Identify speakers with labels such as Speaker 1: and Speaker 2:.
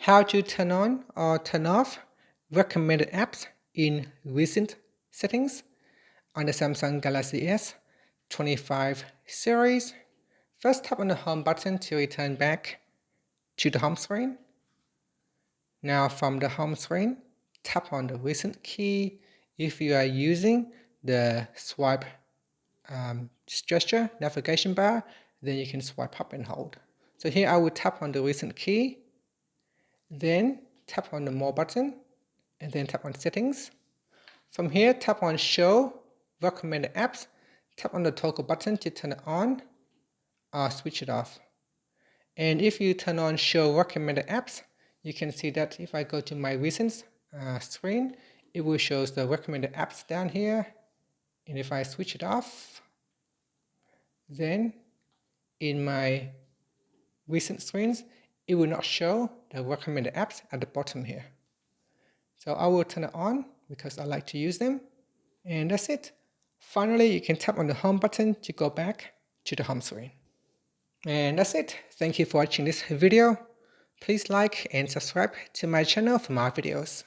Speaker 1: how to turn on or turn off recommended apps in recent settings on the Samsung Galaxy S25 series. First, tap on the home button to return back to the home screen. Now from the home screen, tap on the recent key. If you are using the swipe gesture navigation bar, then you can swipe up and hold. So here I will tap on the recent key, then tap on the more button, and then tap on settings. From here, tap on show recommended apps. Tap on the toggle button to turn it on or switch it off. And if you turn on show recommended apps, you can see that if I go to my recent screen, it will show the recommended apps down here. And if I switch it off, then in my recent screens, it will not show the recommended apps at the bottom here. So I will turn it on because I like to use them. And that's it. Finally, you can tap on the home button to go back to the home screen. And that's it. Thank you for watching this video. Please like and subscribe to my channel for more videos.